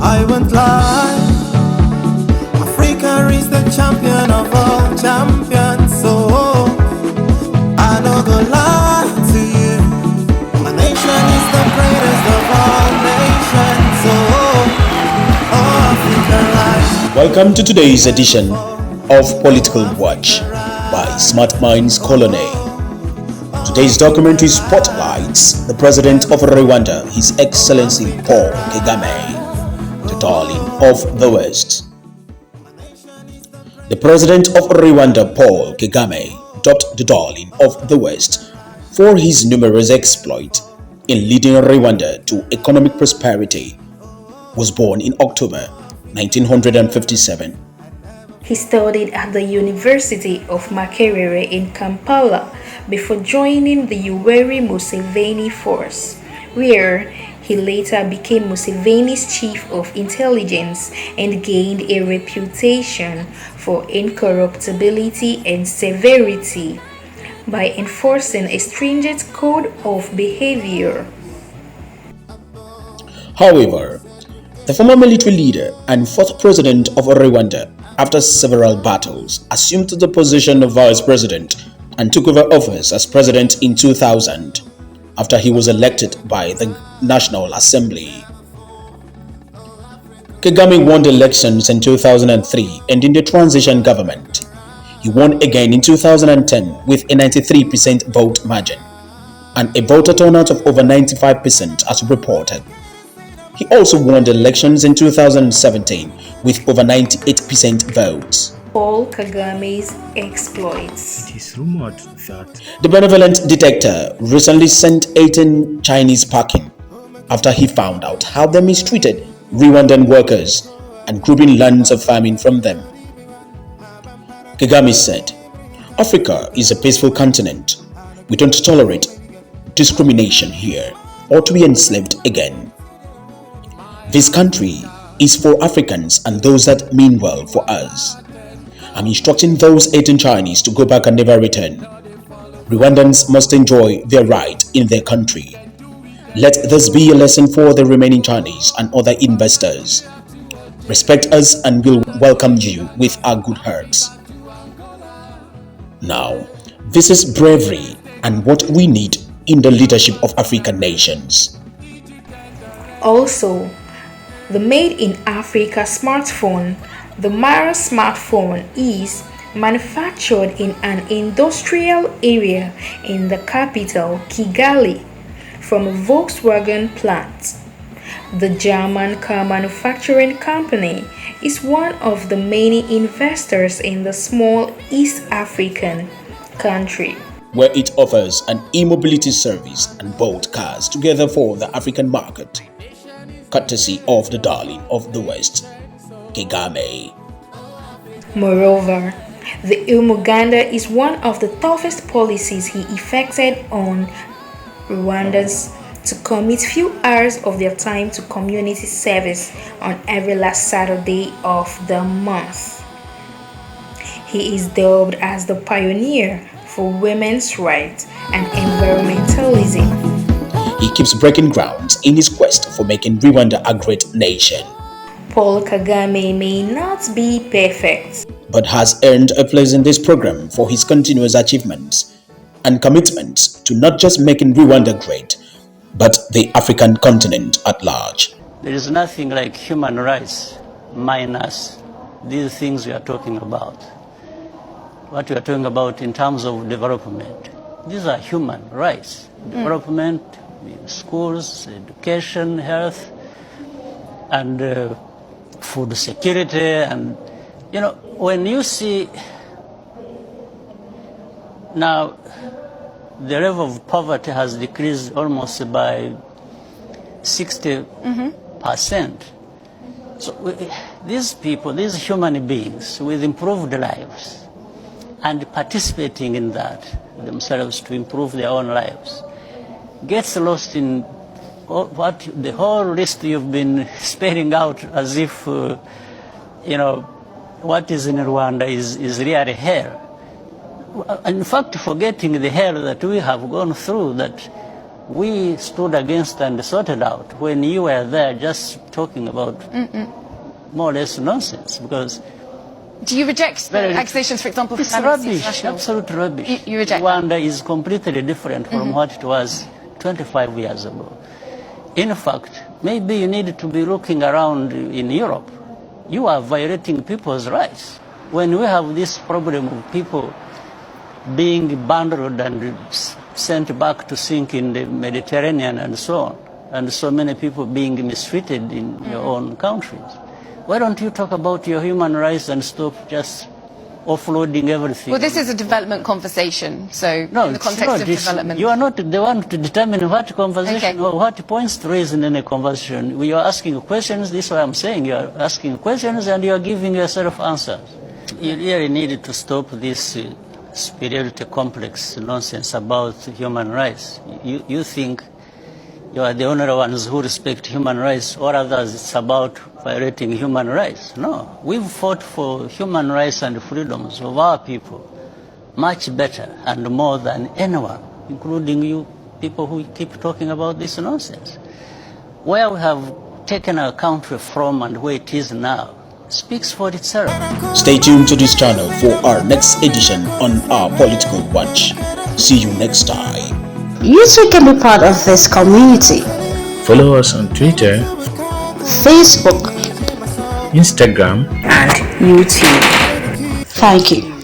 I won't lie, Africa is the champion of all champions. So I don't go lie to you, my nation is the greatest of all nations. So Africa rise. Welcome to today's edition of Political Watch by Smart Minds Colony. Today's documentary spotlights the President of Rwanda, His Excellency Paul Kagame, the darling of the West. The President of Rwanda, Paul Kagame, dubbed the darling of the West for his numerous exploits in leading Rwanda to economic prosperity, was born in October 1957. He studied at the University of Makerere in Kampala before joining the Yoweri Museveni force, where he later became Museveni's chief of intelligence and gained a reputation for incorruptibility and severity by enforcing a stringent code of behavior. However, the former military leader and fourth president of Rwanda, after several battles, assumed the position of vice president and took over office as president in 2000 after he was elected by the National Assembly. Kagame won the elections in 2003 and in the transition government. He won again in 2010 with a 93% vote margin and a voter turnout of over 95% as reported. He also won the elections in 2017 with over 98% votes. Paul Kagame's exploits. It is rumored that the benevolent detector recently sent 18 Chinese packing after he found out how they mistreated Rwandan workers and grouping lands of farming from them. Kagame said, "Africa is a peaceful continent. We don't tolerate discrimination here or to be enslaved again. This country is for Africans and those that mean well for us. I'm instructing those 18 Chinese to go back and never return. Rwandans must enjoy their right in their country. Let this be a lesson for the remaining Chinese and other investors. Respect us and we'll welcome you with our good hearts." Now, this is bravery and what we need in the leadership of African nations. Also, the Made in Africa smartphone, the Mara smartphone, is manufactured in an industrial area in the capital, Kigali, from a Volkswagen plant. The German car manufacturing company is one of the many investors in the small East African country, where it offers an e-mobility service and bought cars together for the African market, courtesy of the darling of the West, Kagame. Moreover, the Umuganda is one of the toughest policies he effected on Rwandans to commit few hours of their time to community service on every last Saturday of the month. He is dubbed as the pioneer for women's rights and environmentalism. He keeps breaking ground in his quest for making Rwanda a great nation. Paul Kagame may not be perfect, but has earned a place in this program for his continuous achievements and commitments to not just making Rwanda great, but the African continent at large. There is nothing like human rights minus these things we are talking about. What we are talking about in terms of development. These are human rights. Development, schools, education, health, and food security. And, you know, when you see now the level of poverty has decreased almost by 60%. So these people, these human beings with improved lives and participating in that themselves to improve their own lives, gets lost in what the whole list you've been spelling out as if, you know, what is in Rwanda is really hell. In fact, forgetting the hell that we have gone through, that we stood against and sorted out when you were there just talking about more or less nonsense. Because do you reject the accusations, for example, it's rubbish, absolute rubbish. You reject Rwanda is completely different from what it was 25 years ago. In fact, maybe you need to be looking around in Europe. You are violating people's rights. When we have this problem of people being bundled and sent back to sink in the Mediterranean and so on, and so many people being mistreated in your own countries, why don't you talk about your human rights and stop just offloading everything? Well, this is a development conversation, so no, in the context of development. You are not the one to determine what conversation or what points to raise in any conversation. We are asking questions, this is what I'm saying. You are asking questions and you are giving yourself answers. You really need to stop this superiority complex nonsense about human rights. You think you are the only ones who respect human rights, or others it's about violating human rights. No, we've fought for human rights and freedoms of our people much better and more than anyone, including you people who keep talking about this nonsense. Where we have taken our country from and where it is now speaks for itself. Stay tuned to this channel for our next edition on our Political Watch. See you next time. You too can be part of this community. Follow us on Twitter, Facebook, Instagram, and YouTube. Thank you.